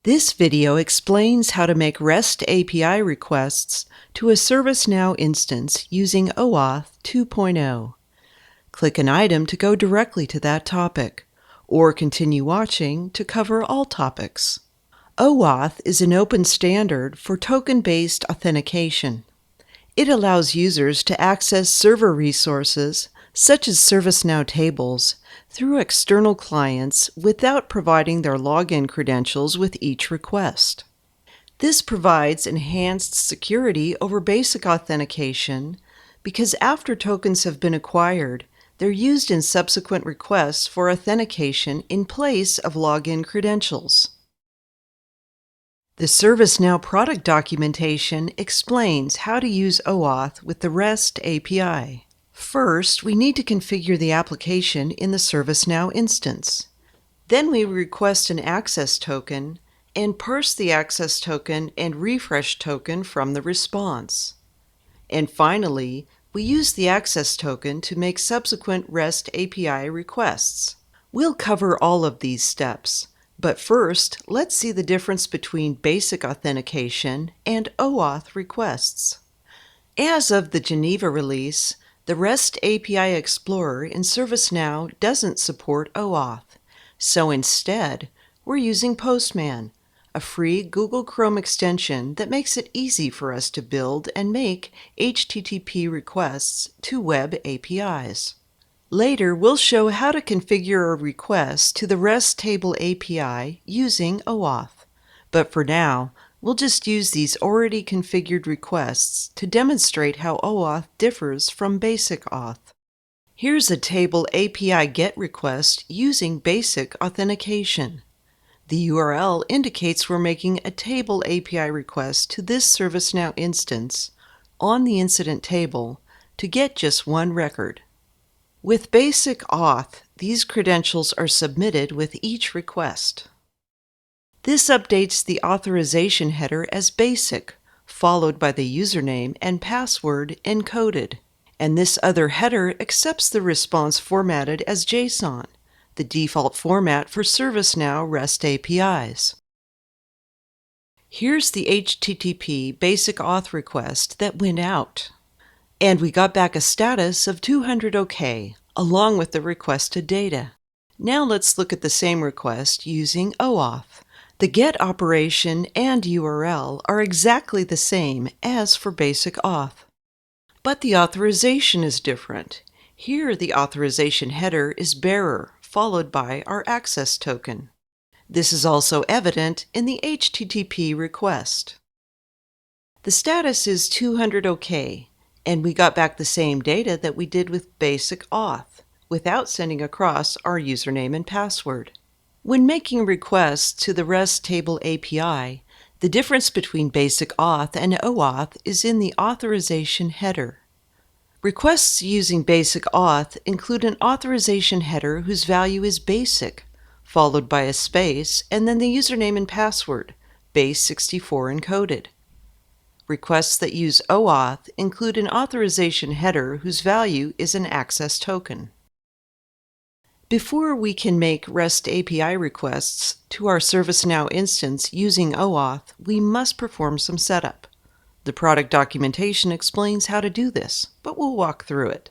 This video explains how to make REST API requests to a ServiceNow instance using OAuth 2.0. Click an item to go directly to that topic, or continue watching to cover all topics. OAuth is an open standard for token-based authentication. It allows users to access server resources, such as ServiceNow tables, through external clients without providing their login credentials with each request. This provides enhanced security over basic authentication because after tokens have been acquired, they're used in subsequent requests for authentication in place of login credentials. The ServiceNow product documentation explains how to use OAuth with the REST API. First, we need to configure the application in the ServiceNow instance. Then we request an access token and parse the access token and refresh token from the response. And finally, we use the access token to make subsequent REST API requests. We'll cover all of these steps. But first, let's see the difference between basic authentication and OAuth requests. As of the Geneva release, the REST API Explorer in ServiceNow doesn't support OAuth. So instead, we're using Postman, a free Google Chrome extension that makes it easy for us to build and make HTTP requests to web APIs. Later, we'll show how to configure a request to the REST table API using OAuth. But for now, we'll just use these already configured requests to demonstrate how OAuth differs from basic auth. Here's a table API GET request using basic authentication. The URL indicates we're making a table API request to this ServiceNow instance on the incident table to get just one record. With basic auth, these credentials are submitted with each request. This updates the authorization header as basic, followed by the username and password encoded. And this other header accepts the response formatted as JSON, the default format for ServiceNow REST APIs. Here's the HTTP basic auth request that went out. And we got back a status of 200 OK, along with the requested data. Now let's look at the same request using OAuth. The GET operation and URL are exactly the same as for basic auth. But the authorization is different. Here the authorization header is bearer, followed by our access token. This is also evident in the HTTP request. The status is 200 OK. And we got back the same data that we did with basic auth, without sending across our username and password. When making requests to the REST table API, the difference between basic auth and OAuth is in the authorization header. Requests using basic auth include an authorization header whose value is basic, followed by a space, and then the username and password, base64 encoded. Requests that use OAuth include an authorization header whose value is an access token. Before we can make REST API requests to our ServiceNow instance using OAuth, we must perform some setup. The product documentation explains how to do this, but we'll walk through it.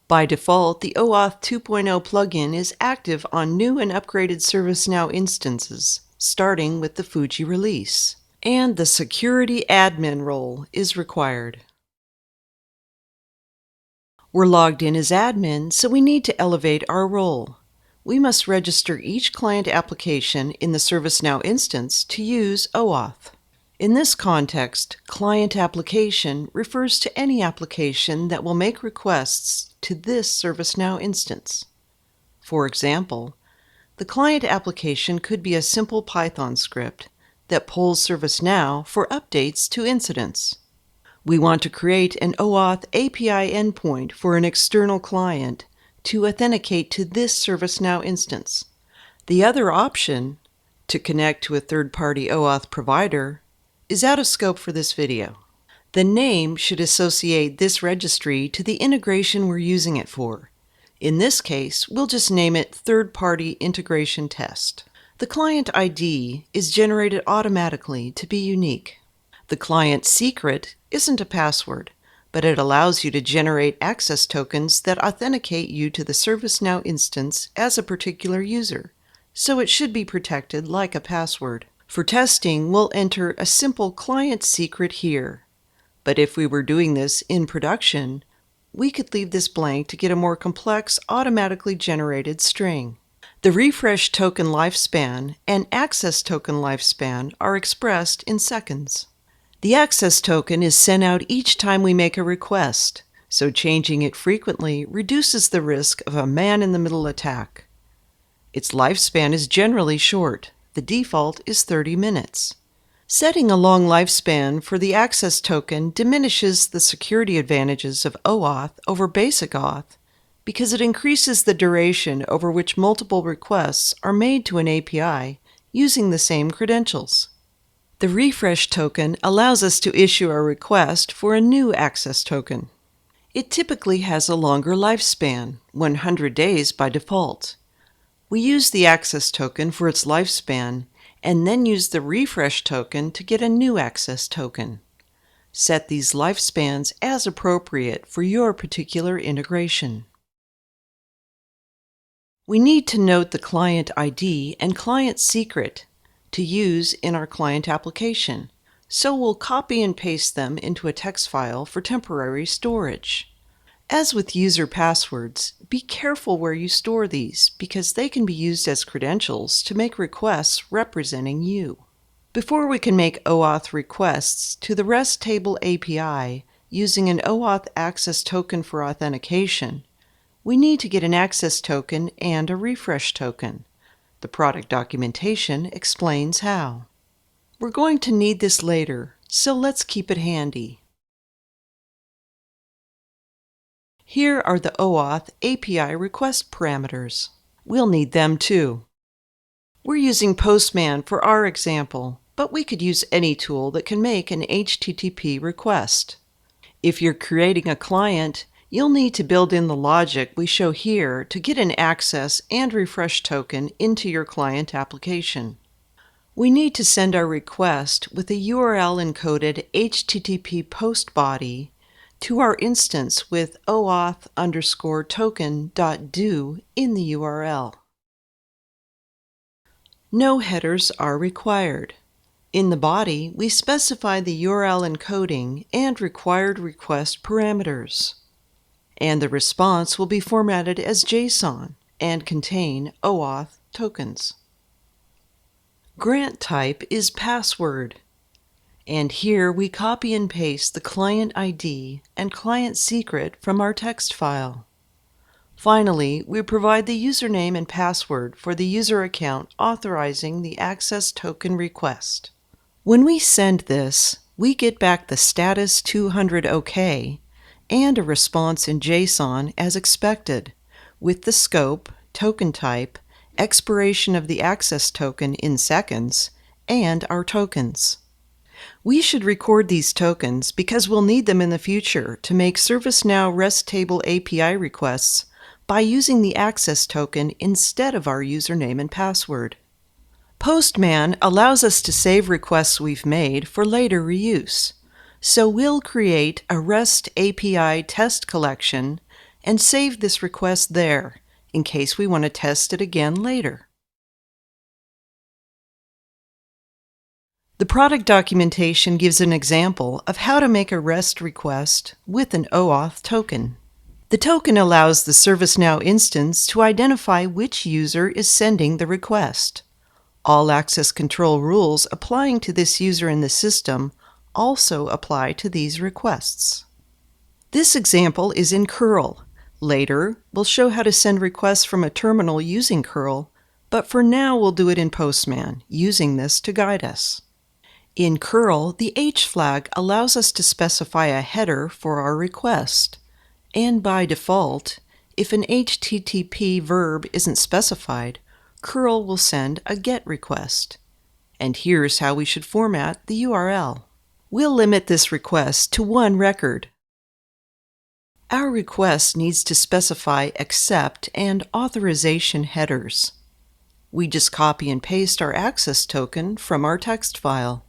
By default, the OAuth 2.0 plugin is active on new and upgraded ServiceNow instances, starting with the Fuji release. And the security admin role is required. We're logged in as admin, so we need to elevate our role. We must register each client application in the ServiceNow instance to use OAuth. In this context, client application refers to any application that will make requests to this ServiceNow instance. For example, the client application could be a simple Python script that polls ServiceNow for updates to incidents. We want to create an OAuth API endpoint for an external client to authenticate to this ServiceNow instance. The other option, to connect to a third-party OAuth provider, is out of scope for this video. The name should associate this registry to the integration we're using it for. In this case, we'll just name it Third-Party Integration Test. The client ID is generated automatically to be unique. The client secret isn't a password, but it allows you to generate access tokens that authenticate you to the ServiceNow instance as a particular user, so it should be protected like a password. For testing, we'll enter a simple client secret here. But if we were doing this in production, we could leave this blank to get a more complex, automatically generated string. The refresh token lifespan and access token lifespan are expressed in seconds. The access token is sent out each time we make a request, so changing it frequently reduces the risk of a man-in-the-middle attack. Its lifespan is generally short. The default is 30 minutes. Setting a long lifespan for the access token diminishes the security advantages of OAuth over basic auth because it increases the duration over which multiple requests are made to an API using the same credentials. The refresh token allows us to issue a request for a new access token. It typically has a longer lifespan, 100 days by default. We use the access token for its lifespan and then use the refresh token to get a new access token. Set these lifespans as appropriate for your particular integration. We need to note the client ID and client secret to use in our client application, so we'll copy and paste them into a text file for temporary storage. As with user passwords, be careful where you store these because they can be used as credentials to make requests representing you. Before we can make OAuth requests to the REST table API using an OAuth access token for authentication, we need to get an access token and a refresh token. The product documentation explains how. We're going to need this later, so let's keep it handy. Here are the OAuth API request parameters. We'll need them too. We're using Postman for our example, but we could use any tool that can make an HTTP request. If you're creating a client, you'll need to build in the logic we show here to get an access and refresh token into your client application. We need to send our request with a URL-encoded HTTP post body to our instance with OAuth_token.do in the URL. No headers are required. In the body, we specify the URL encoding and required request parameters. And the response will be formatted as JSON and contain OAuth tokens. Grant type is password. And here we copy and paste the client ID and client secret from our text file. Finally, we provide the username and password for the user account authorizing the access token request. When we send this, we get back the status 200 OK and a response in JSON as expected, with the scope, token type, expiration of the access token in seconds, and our tokens. We should record these tokens because we'll need them in the future to make ServiceNow REST table API requests by using the access token instead of our username and password. Postman allows us to save requests we've made for later reuse, so we'll create a REST API test collection and save this request there in case we want to test it again later. The product documentation gives an example of how to make a REST request with an OAuth token. The token allows the ServiceNow instance to identify which user is sending the request. All access control rules applying to this user in the system also apply to these requests. This example is in curl. Later, we'll show how to send requests from a terminal using curl, but for now we'll do it in Postman, using this to guide us. In curl, the H flag allows us to specify a header for our request, and by default, if an HTTP verb isn't specified, curl will send a GET request. And here's how we should format the URL. We'll limit this request to one record. Our request needs to specify accept and authorization headers. We just copy and paste our access token from our text file.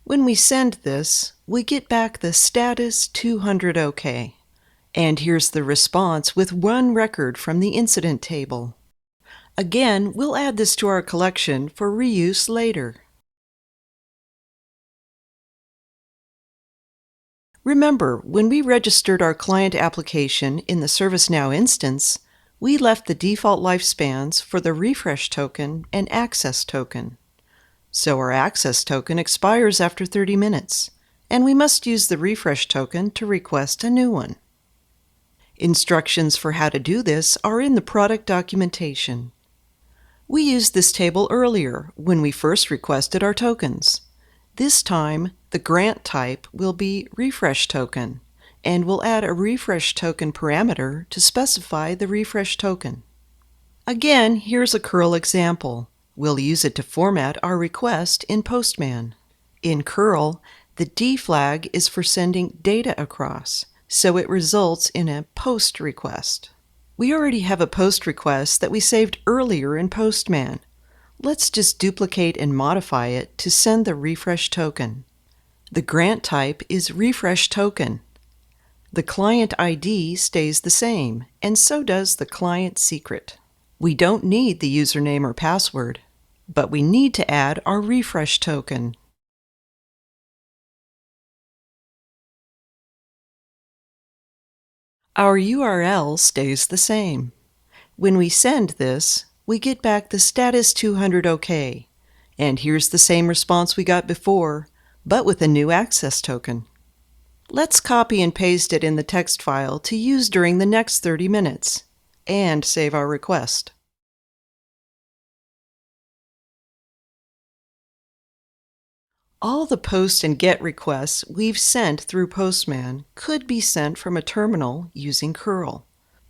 When we send this, we get back the status 200 OK. And here's the response with one record from the incident table. Again, we'll add this to our collection for reuse later. Remember, when we registered our client application in the ServiceNow instance, we left the default lifespans for the refresh token and access token. So our access token expires after 30 minutes, and we must use the refresh token to request a new one. Instructions for how to do this are in the product documentation. We used this table earlier when we first requested our tokens. This time, the grant type will be refresh token, and we'll add a refresh token parameter to specify the refresh token. Again, here's a curl example. We'll use it to format our request in Postman. In curl, the D flag is for sending data across, so it results in a post request. We already have a post request that we saved earlier in Postman. Let's just duplicate and modify it to send the refresh token. The grant type is refresh token. The client ID stays the same, and so does the client secret. We don't need the username or password, but we need to add our refresh token. Our URL stays the same. When we send this, we get back the status 200 OK. And here's the same response we got before, but with a new access token. Let's copy and paste it in the text file to use during the next 30 minutes, and save our request. All the post and get requests we've sent through Postman could be sent from a terminal using curl.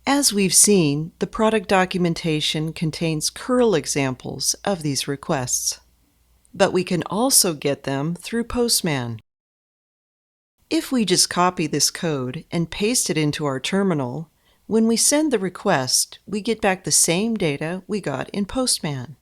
As we've seen, the product documentation contains curl examples of these requests. But we can also get them through Postman. If we just copy this code and paste it into our terminal, when we send the request, we get back the same data we got in Postman.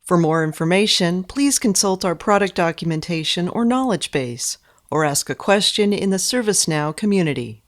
For more information, please consult our product documentation or knowledge base, or ask a question in the ServiceNow community.